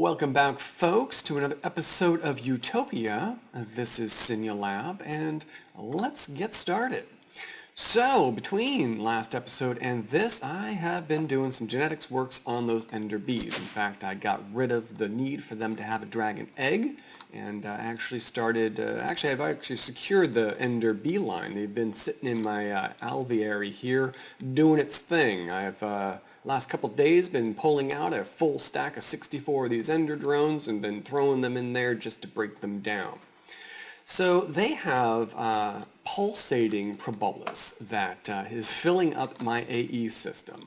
Welcome back, folks, to another episode of Utopia. This is Sinulab, and let's get started. So, between last episode and this, I have been doing some genetics works on those ender bees. In fact, I got rid of the need for them to have a dragon egg, and I've actually secured the ender bee line. They've been sitting in my alveary here, doing its thing. I've last couple days been pulling out a full stack of 64 of these ender drones and been throwing them in there just to break them down. So they have pulsating proboscis that is filling up my AE system.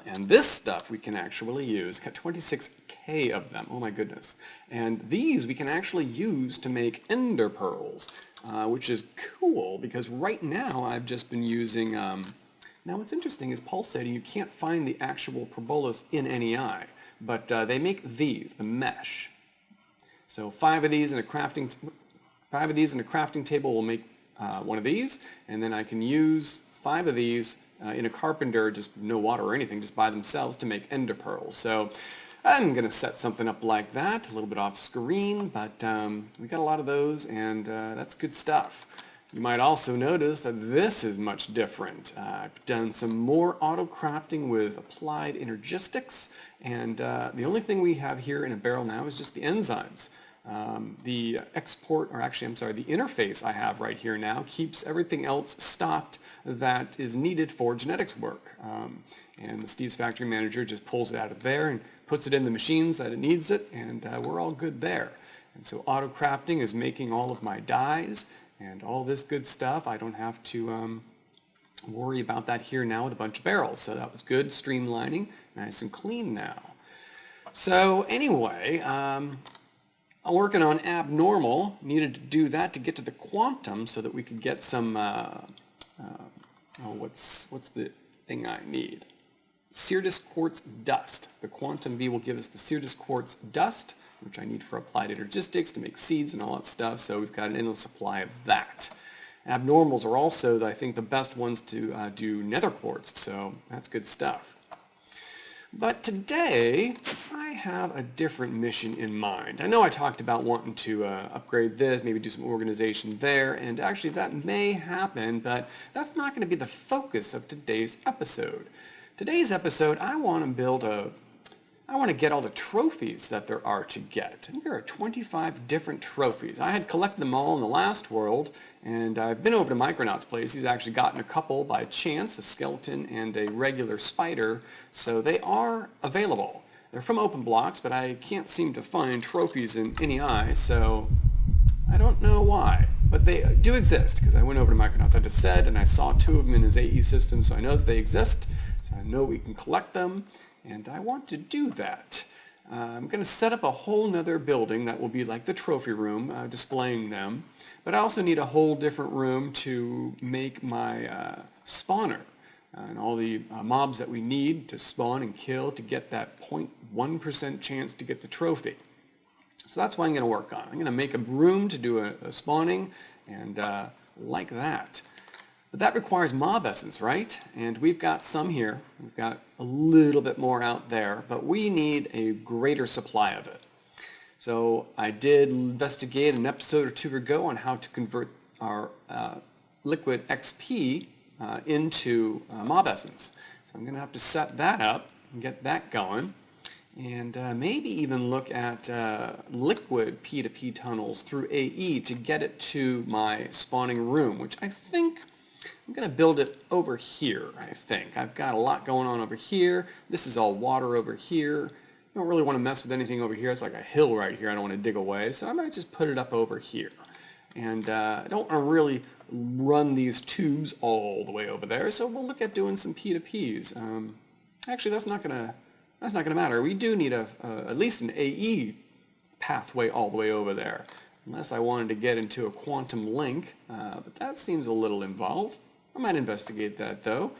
And this stuff we can actually use, got 26K of them, oh my goodness. And these we can actually use to make ender pearls, which is cool because right now I've just been using, now what's interesting is pulsating, you can't find the actual proboscis in any eye, but they make these, the mesh. So 5 of these in a crafting table will make one of these, and then I can use 5 of these in a carpenter, just no water or anything, just by themselves to make ender pearls. So I'm going to set something up like that, a little bit off screen, but we got a lot of those, and that's good stuff. You might also notice that this is much different. I've done some more auto crafting with applied energistics, and the only thing we have here in a barrel now is just the enzymes. The interface I have right here now keeps everything else stocked that is needed for genetics work. And the Steve's Factory Manager just pulls it out of there and puts it in the machines that it needs it, and we're all good there. And so auto crafting is making all of my dyes and all this good stuff. I don't have to worry about that here now with a bunch of barrels. So that was good, streamlining, nice and clean now. So anyway, I'm working on abnormal, needed to do that to get to the quantum so that we could get some, what's the thing I need? Syrtis quartz dust. The quantum bee will give us the Syrtis quartz dust, which I need for applied energistics to make seeds and all that stuff, so we've got an endless supply of that. Abnormals are also, I think, the best ones to do nether quartz, so that's good stuff. But today, I have a different mission in mind. I know I talked about wanting to upgrade this, maybe do some organization there, and actually that may happen, but that's not going to be the focus of today's episode. Today's episode, I want to get all the trophies that there are to get. And there are 25 different trophies. I had collected them all in the last world, and I've been over to Micronaut's place. He's actually gotten a couple by chance, a skeleton and a regular spider, so they are available. They're from open blocks, but I can't seem to find trophies in any eye, so I don't know why. But they do exist, because I went over to Micronauts, I just said, and I saw 2 of them in his AE system, so I know that they exist, so I know we can collect them. And I want to do that. I'm going to set up a whole nother building that will be like the trophy room, displaying them. But I also need a whole different room to make my spawner and all the mobs that we need to spawn and kill to get that 0.1% chance to get the trophy. So that's what I'm going to work on. I'm going to make a room to do a spawning and like that. But that requires mob essence, right? And we've got some here. We've got a little bit more out there, but we need a greater supply of it. So I did investigate an episode or 2 ago on how to convert our liquid XP into mob essence. So I'm going to have to set that up and get that going. And maybe even look at liquid P2P tunnels through AE to get it to my spawning room, which I think I'm going to build it over here, I think. I've got a lot going on over here. This is all water over here. I don't really want to mess with anything over here. It's like a hill right here. I don't want to dig away, so I might just put it up over here. And I don't want to really run these tubes all the way over there, so we'll look at doing some P2Ps. Actually, that's not going to matter. We do need at least an AE pathway all the way over there, unless I wanted to get into a quantum link, but that seems a little involved. I might investigate that though.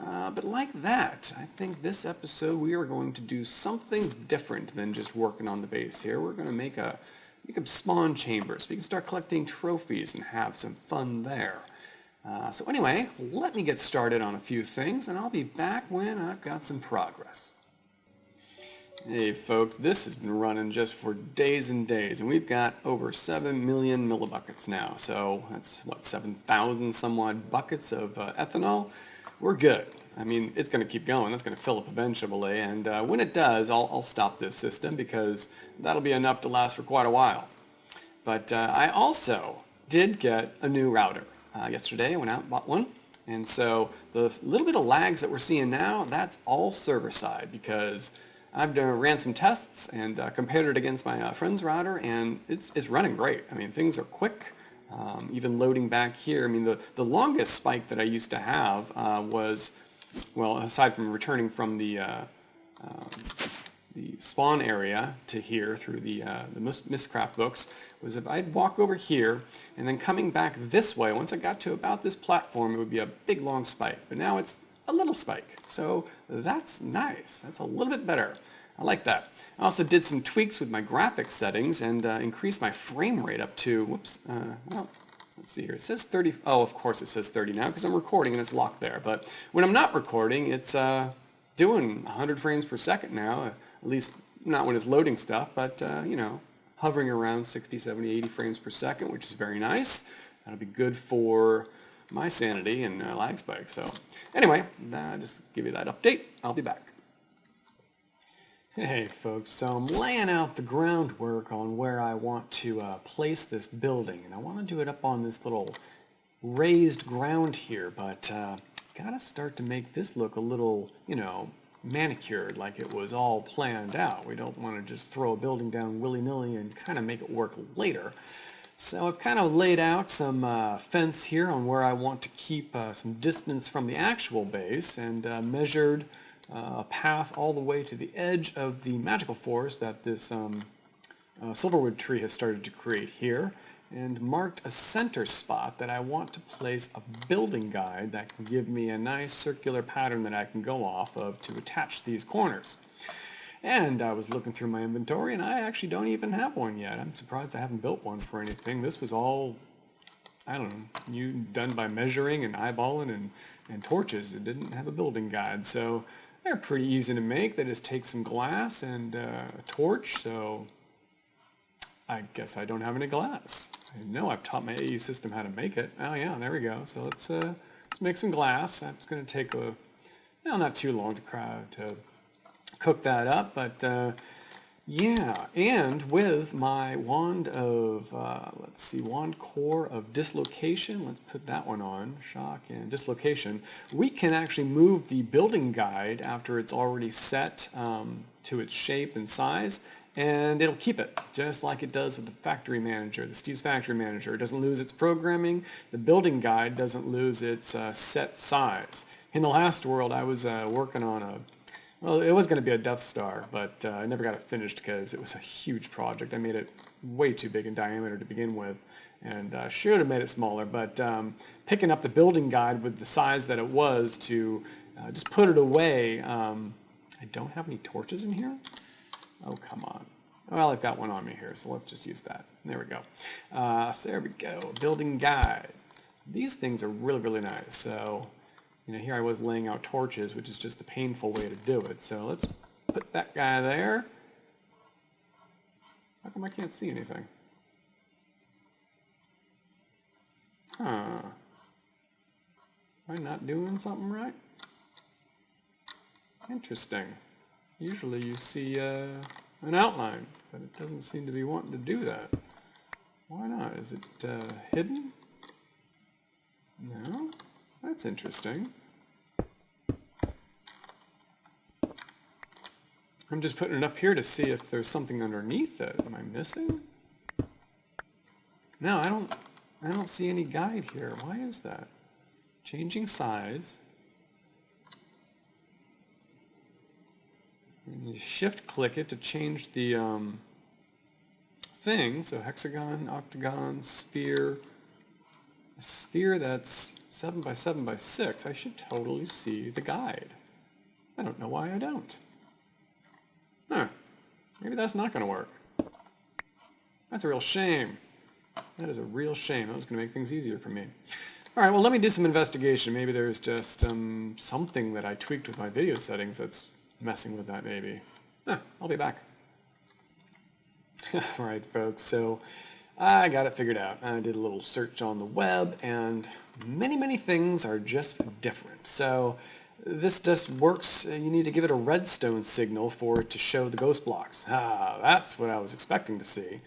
But like that, I think this episode we are going to do something different than just working on the base here. We're going to make a spawn chamber so we can start collecting trophies and have some fun there. So anyway, let me get started on a few things, and I'll be back when I've got some progress. Hey folks, this has been running just for days and days, and we've got over 7 million millibuckets now. So that's what, 7,000 some odd buckets of ethanol. We're good. I mean, it's going to keep going. That's going to fill up eventually, and when it does, I'll stop this system because that'll be enough to last for quite a while. But I also did get a new router. Yesterday I went out and bought one. And so the little bit of lags that we're seeing now, that's all server side because I've ran some tests and compared it against my friend's router, and it's running great. I mean, things are quick. Even loading back here, I mean, the longest spike that I used to have was, well, aside from returning from the spawn area to here through the Mistcraft books, was if I'd walk over here and then coming back this way, once I got to about this platform, it would be a big long spike. But now it's a little spike. So that's nice. That's a little bit better. I like that. I also did some tweaks with my graphics settings and increased my frame rate up to, whoops, well, let's see here. It says 30. Oh, of course it says 30 now because I'm recording and it's locked there. But when I'm not recording, it's doing 100 frames per second now. At least not when it's loading stuff, but you know, hovering around 60, 70, 80 frames per second, which is very nice. That'll be good for my sanity and lag spike. So anyway, just give you that update. I'll be back. Hey folks, so I'm laying out the groundwork on where I want to place this building, and I want to do it up on this little raised ground here, but gotta start to make this look a little, you know, manicured, like it was all planned out. We don't want to just throw a building down willy-nilly and kind of make it work later. So I've kind of laid out some fence here on where I want to keep some distance from the actual base, and measured a path all the way to the edge of the magical forest that this silverwood tree has started to create here, and marked a center spot that I want to place a building guide that can give me a nice circular pattern that I can go off of to attach these corners. And I was looking through my inventory, and I actually don't even have one yet. I'm surprised I haven't built one for anything. This was all, I don't know, done by measuring and eyeballing and torches. It didn't have a building guide, so they're pretty easy to make. They just take some glass and a torch, so I guess I don't have any glass. I know I've taught my AE system how to make it. Oh yeah, there we go. So let's make some glass. It's going to take well, not too long to cook that up, but yeah. And with my wand of let's see, wand core of dislocation. Let's put that one on. Shock and dislocation. We can actually move the building guide after it's already set to its shape and size, and it'll keep it, just like it does with the factory manager, the Steve's factory manager. It doesn't lose its programming. The building guide doesn't lose its set size. In the last world, I was working on well, it was going to be a Death Star, but I never got it finished because it was a huge project. I made it way too big in diameter to begin with, and should have made it smaller, but picking up the building guide with the size that it was to just put it away. I don't have any torches in here. Oh, come on. Well, I've got one on me here, so let's just use that. There we go. So there we go. Building guide. These things are really, really nice. So, you know, here I was laying out torches, which is just the painful way to do it. So let's put that guy there. How come I can't see anything? Huh. Am I not doing something right? Interesting. Usually you see an outline, but it doesn't seem to be wanting to do that. Why not? Is it hidden? No? That's interesting. I'm just putting it up here to see if there's something underneath it. Am I missing? No, I don't see any guide here. Why is that? Changing size. And you shift click it to change the thing. So hexagon, octagon, sphere. A sphere that's 7 by 7 by 6. I should totally see the guide. I don't know why I don't. Huh. Maybe that's not going to work. That's a real shame. That is a real shame. That was going to make things easier for me. All right, well, let me do some investigation. Maybe there's just something that I tweaked with my video settings that's messing with that, maybe. I'll be back. All right, folks, so I got it figured out. I did a little search on the web, and many things are just different. So this just works. You need to give it a redstone signal for it to show the ghost blocks. That's what I was expecting to see.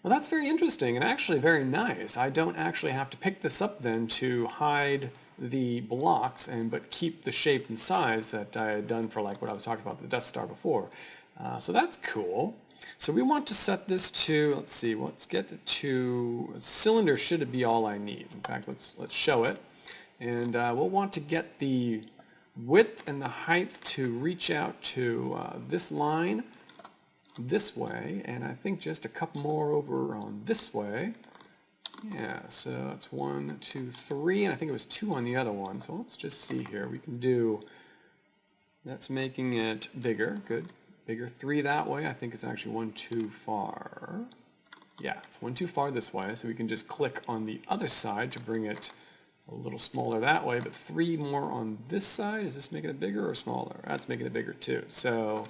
Well, that's very interesting and actually very nice. I don't actually have to pick this up then to hide the blocks but keep the shape and size that I had done for like what I was talking about, the Death Star before. So that's cool. So we want to set this to, let's see, let's get it to, a cylinder should be all I need. In fact, let's show it. And we'll want to get the width and the height to reach out to this line this way, and I think just a couple more over on this way. Yeah, so that's 1, 2, 3, and I think it was 2 on the other one. So let's just see here. We can do, that's making it bigger. Good. Bigger. 3 that way. I think it's actually 1 too far. Yeah, it's 1 too far this way, so we can just click on the other side to bring it a little smaller that way, but 3 more on this side. Is this making it bigger or smaller? That's making it bigger too. So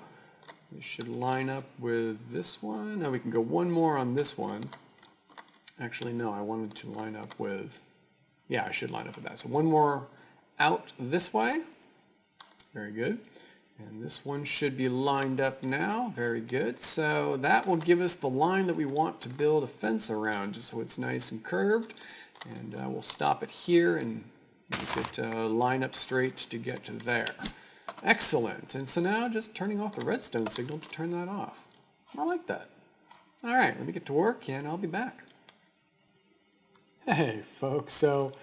we should line up with this one. No, we can go 1 more on this one. Actually, no, I wanted to line up with, yeah, I should line up with that. So 1 more out this way. Very good. And this one should be lined up now. Very good. So that will give us the line that we want to build a fence around, just so it's nice and curved. And we'll stop it here and make it line up straight to get to there. Excellent. And so now just turning off the redstone signal to turn that off. I like that. All right, let me get to work and I'll be back. Hey folks, so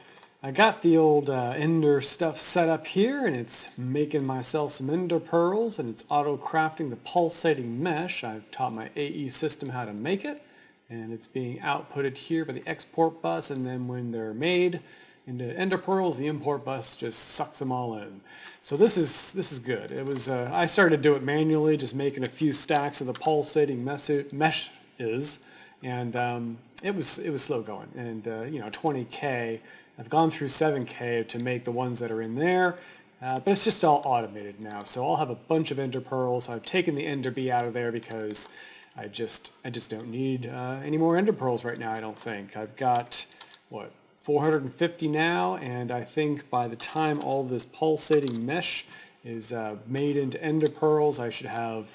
I got the old ender stuff set up here, and it's making myself some ender pearls, and it's auto crafting the pulsating mesh. I've taught my AE system how to make it, and it's being outputted here by the export bus, and then when they're made into ender pearls, the import bus just sucks them all in. So this is good. It was I started to do it manually, just making a few stacks of the pulsating meshes, and it was slow going. And you know, 20K. I've gone through 7K to make the ones that are in there, but it's just all automated now. So I'll have a bunch of ender pearls. I've taken the ender bee out of there because I just don't need any more ender pearls right now. I don't think. I've got what, 450 now, and I think by the time all this pulsating mesh is made into ender pearls, I should have,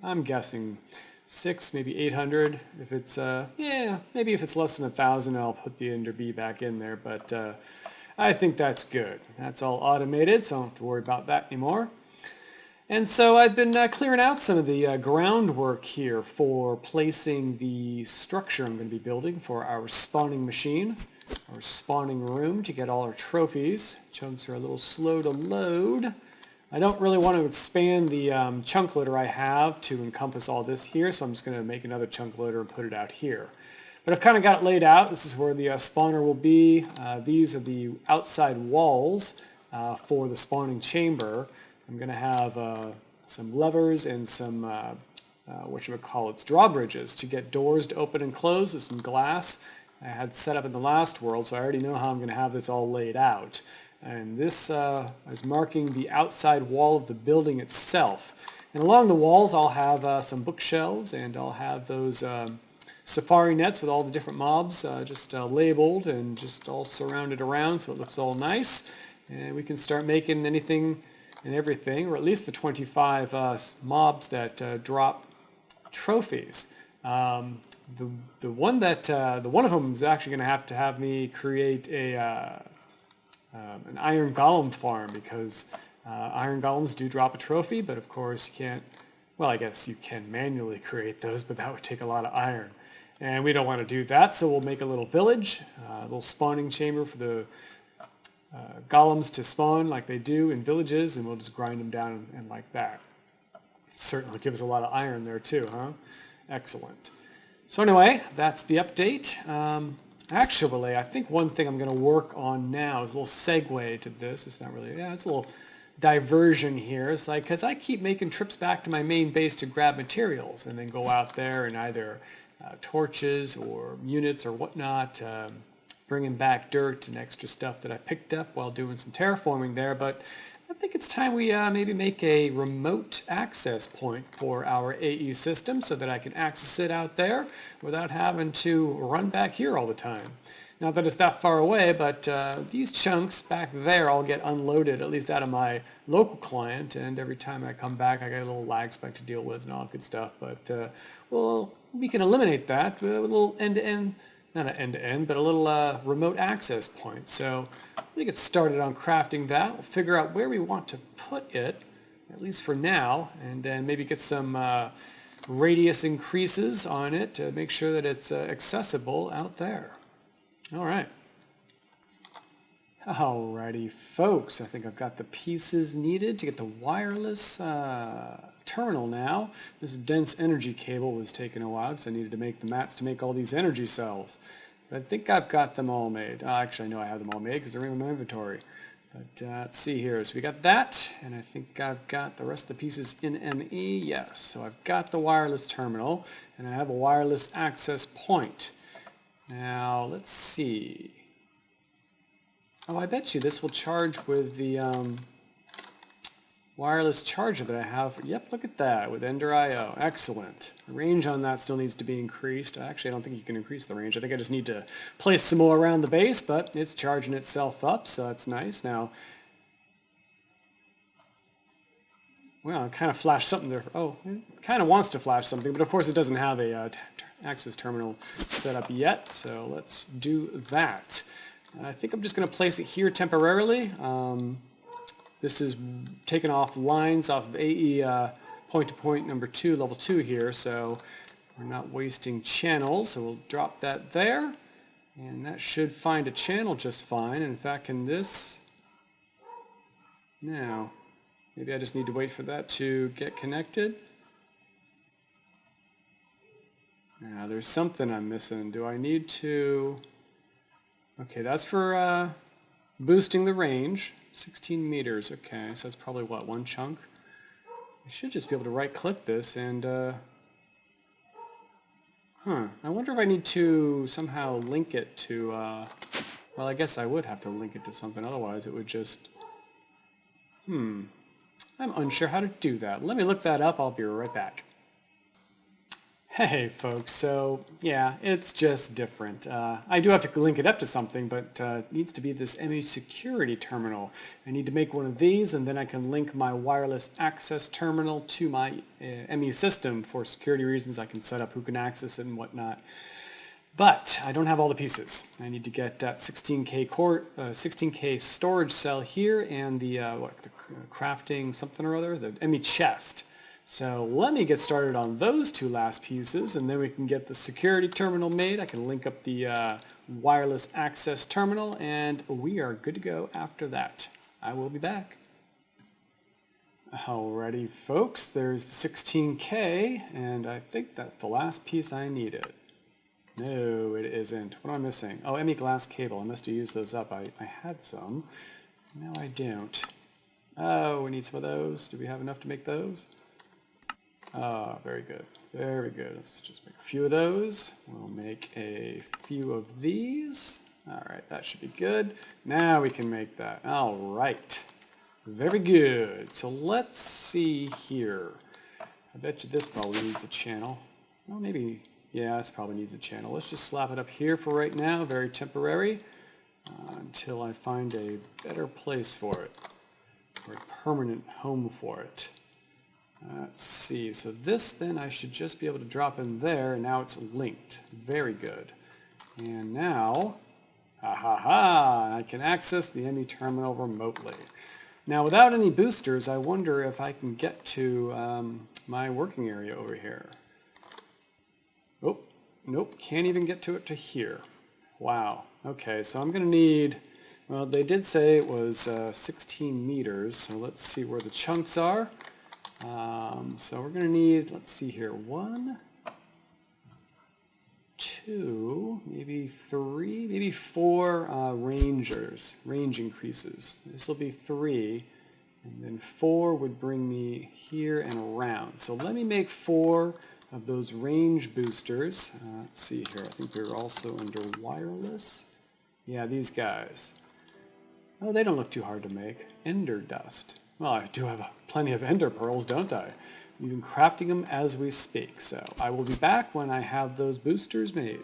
I'm guessing, 6, maybe 800. If it's yeah, maybe if it's less than 1,000, I'll put the ender bee back in there. But I think that's good. That's all automated, so I don't have to worry about that anymore. And so I've been clearing out some of the groundwork here for placing the structure I'm going to be building for our spawning machine, our spawning room, to get all our trophies. Chunks are a little slow to load. I don't really want to expand the chunk loader I have to encompass all this here, so I'm just going to make another chunk loader and put it out here. But I've kind of got it laid out. This is where the spawner will be. These are the outside walls for the spawning chamber. I'm going to have some levers and some, drawbridges to get doors to open and close with some glass I had set up in the last world, so I already know how I'm going to have this all laid out. And this is marking the outside wall of the building itself. And along the walls I'll have some bookshelves, and I'll have those safari nets with all the different mobs just labeled and just all surrounded around so it looks all nice. And we can start making anything and everything, or at least the 25 mobs that drop trophies. The one of them is actually going to have me create a an iron golem farm, because iron golems do drop a trophy, but of course you can't, well, I guess you can manually create those, but that would take a lot of iron. And we don't want to do that, so we'll make a little village, a little spawning chamber for the golems to spawn like they do in villages, and we'll just grind them down and like that. It certainly gives a lot of iron there too, huh? Excellent. So anyway, that's the update. Actually, I think one thing I'm going to work on now is a little segue to this. It's not really, yeah, it's a little diversion here. It's like, because I keep making trips back to my main base to grab materials and then go out there and either torches or units or whatnot, bringing back dirt and extra stuff that I picked up while doing some terraforming there. But think it's time we maybe make a remote access point for our AE system so that I can access it out there without having to run back here all the time. Not that it's that far away, but these chunks back there all get unloaded, at least out of my local client, and every time I come back I got a little lag spike to deal with and all good stuff. But well, we can eliminate that with a little end-to-end, not an end-to-end, but a little remote access point. So we get started on crafting that. We'll figure out where we want to put it, at least for now, and then maybe get some radius increases on it to make sure that it's accessible out there. All right. Alrighty, folks. I think I've got the pieces needed to get the wireless terminal now. This dense energy cable was taking a while because I needed to make the mats to make all these energy cells. But I think I've got them all made. Actually, I know I have them all made because they're in my inventory. But let's see here. So we got that, and I think I've got the rest of the pieces in ME. Yes. So I've got the wireless terminal, and I have a wireless access point. Now, let's see. Oh, I bet you this will charge with the wireless charger that I have. Yep, look at that, with Ender IO. Excellent. The range on that still needs to be increased. Actually, I don't think you can increase the range. I think I just need to place some more around the base, but it's charging itself up, so that's nice. Now, well, it kind of flashed something there. Oh, it kind of wants to flash something, but of course it doesn't have a access terminal set up yet, so let's do that. I think I'm just going to place it here temporarily. This is taking off lines off of AE point-to-point number 2, level 2 here, so we're not wasting channels, so we'll drop that there, and that should find a channel just fine. In fact, can this... Now, maybe I just need to wait for that to get connected. Now, there's something I'm missing. Do I need to... Okay, that's for boosting the range. 16 meters. Okay, so that's probably, what, one chunk? I should just be able to right-click this and... I wonder if I need to somehow link it to... well, I guess I would have to link it to something. Otherwise, it would just... I'm unsure how to do that. Let me look that up. I'll be right back. Hey folks, so yeah, it's just different. I do have to link it up to something, but it needs to be this ME security terminal. I need to make one of these, and then I can link my wireless access terminal to my ME system. For security reasons, I can set up who can access it and whatnot. But I don't have all the pieces. I need to get that 16K storage cell here and the crafting something or other, the ME chest. So let me get started on those two last pieces, and then we can get the security terminal made. I can link up the wireless access terminal, and we are good to go after that. I will be back. Alrighty, folks, there's the 16K, and I think that's the last piece I needed. No, it isn't. What am I missing? Oh, ME glass cable. I must have used those up. I had some. Now I don't. Oh, we need some of those. Do we have enough to make those? Very good. Very good. Let's just make a few of those. We'll make a few of these. All right, that should be good. Now we can make that. All right. Very good. So let's see here. I bet you this probably needs a channel. Well, maybe, yeah, this probably needs a channel. Let's just slap it up here for right now, very temporary, until I find a better place for it, or a permanent home for it. Let's see, so this then I should just be able to drop in there, and now it's linked. Very good. And now, I can access the ME terminal remotely. Now without any boosters, I wonder if I can get to my working area over here. Oh, nope, can't even get to it to here. Wow, okay, so I'm going to need, well, they did say it was 16 meters, so let's see where the chunks are. So we're going to need, let's see here, 1, 2, maybe 3, maybe 4 range increases. This will be 3, and then 4 would bring me here and around. So let me make 4 of those range boosters. Let's see here, I think they're also under wireless. Yeah, these guys. Oh, they don't look too hard to make. Ender dust. Well, I do have plenty of ender pearls, don't I? We've been crafting them as we speak, so I will be back when I have those boosters made.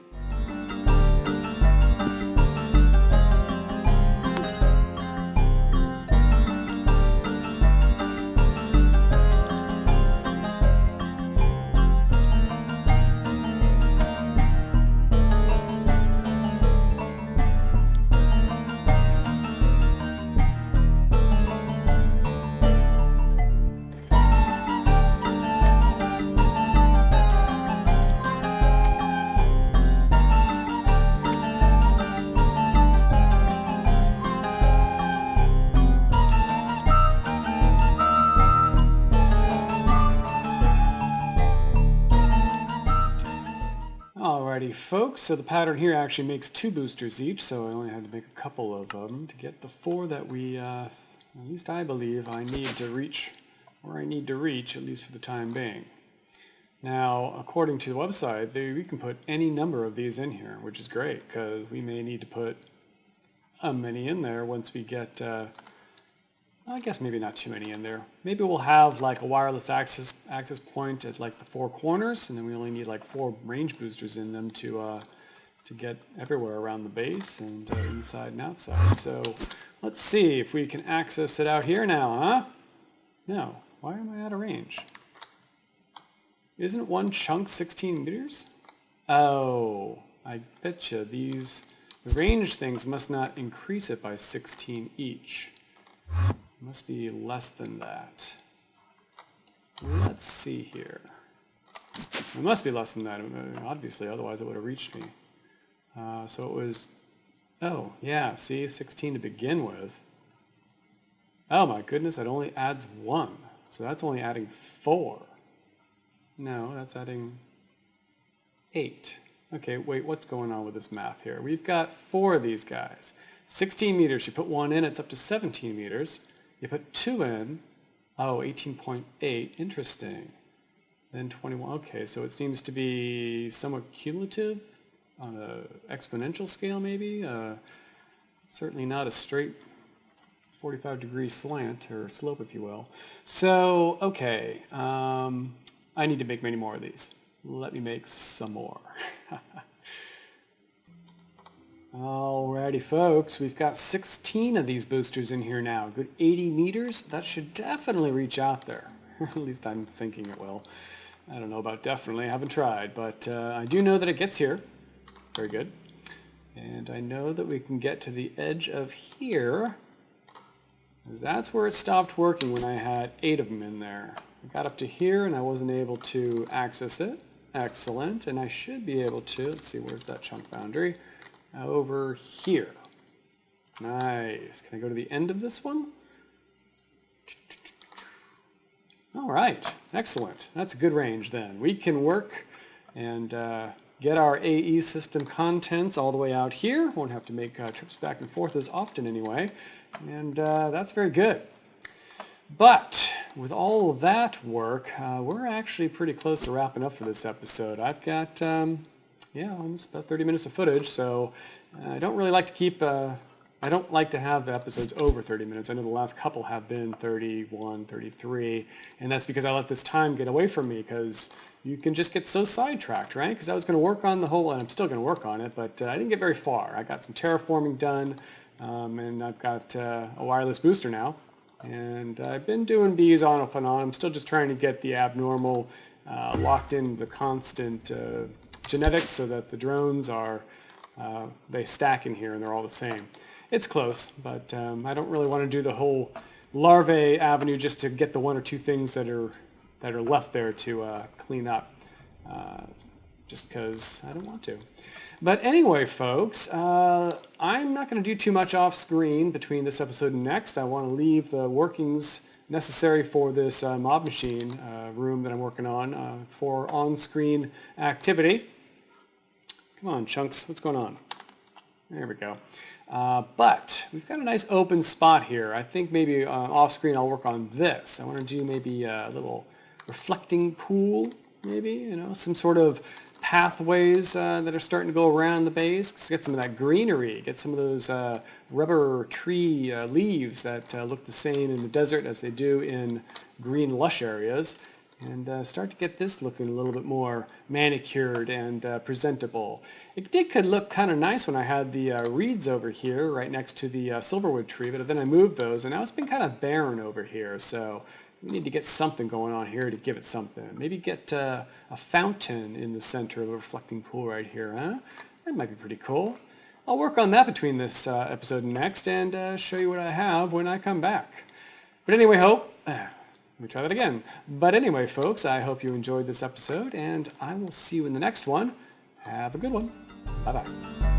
Alrighty folks, so the pattern here actually makes 2 boosters each, so I only had to make a couple of them to get the 4 that we, at least I believe, I need to reach, or I need to reach, at least for the time being. Now, according to the website, we can put any number of these in here, which is great, because we may need to put many in there once we get, I guess maybe not too many in there. Maybe we'll have like a wireless access point at like the 4 corners, and then we only need like 4 range boosters in them to get everywhere around the base and inside and outside. So let's see if we can access it out here now, huh? No, why am I out of range? Isn't one chunk 16 meters? Oh, I betcha the range things must not increase it by 16 each. Must be less than that. Let's see here. It must be less than that, obviously, otherwise it would have reached me. So it was, oh, yeah, see, 16 to begin with. Oh my goodness, that only adds 1. So that's only adding 4. No, that's adding 8. Okay, wait, what's going on with this math here? We've got 4 of these guys. 16 meters, you put 1 in, it's up to 17 meters. You put 2 in, oh, 18.8, interesting. Then 21, okay, so it seems to be somewhat cumulative on an exponential scale maybe. Certainly not a straight 45-degree slant, or slope if you will. So, okay, I need to make many more of these. Let me make some more. Alrighty folks, we've got 16 of these boosters in here now. Good 80 meters, that should definitely reach out there. At least I'm thinking it will. I don't know about definitely, I haven't tried, but I do know that it gets here. Very good. And I know that we can get to the edge of here, because that's where it stopped working when I had 8 of them in there. I got up to here and I wasn't able to access it. Excellent, and I should be able to, let's see, where's that chunk boundary? Over here. Nice. Can I go to the end of this one? All right. Excellent. That's a good range then. We can work and get our AE system contents all the way out here. Won't have to make trips back and forth as often anyway. And that's very good. But with all of that work, we're actually pretty close to wrapping up for this episode. I've got yeah, almost about 30 minutes of footage, so I don't really like to keep, I don't like to have episodes over 30 minutes. I know the last couple have been 31, 33, and that's because I let this time get away from me, because you can just get so sidetracked, right? Because I was going to work on the whole, and I'm still going to work on it, but I didn't get very far. I got some terraforming done, and I've got a wireless booster now, and I've been doing bees on off and on. I'm still just trying to get the abnormal locked in the constant genetics so that the drones are, they stack in here and they're all the same. It's close, but I don't really want to do the whole larvae avenue just to get the 1 or 2 things that are left there to clean up, just because I don't want to. But anyway, folks, I'm not going to do too much off screen between this episode and next. I want to leave the workings necessary for this mob machine room that I'm working on for on-screen activity. Come on, chunks, what's going on? There we go. But we've got a nice open spot here. I think maybe off-screen I'll work on this. I want to do maybe a little reflecting pool, maybe, you know, some sort of pathways that are starting to go around the base. Get some of that greenery. Get some of those rubber tree leaves that look the same in the desert as they do in green lush areas. And start to get this looking a little bit more manicured and presentable. It could look kind of nice when I had the reeds over here right next to the silverwood tree, but then I moved those, and now it's been kind of barren over here. So we need to get something going on here to give it something. Maybe get a fountain in the center of a reflecting pool right here, huh? That might be pretty cool. I'll work on that between this episode and next and show you what I have when I come back. But anyway, let me try that again. But anyway, folks, I hope you enjoyed this episode, and I will see you in the next one. Have a good one. Bye-bye.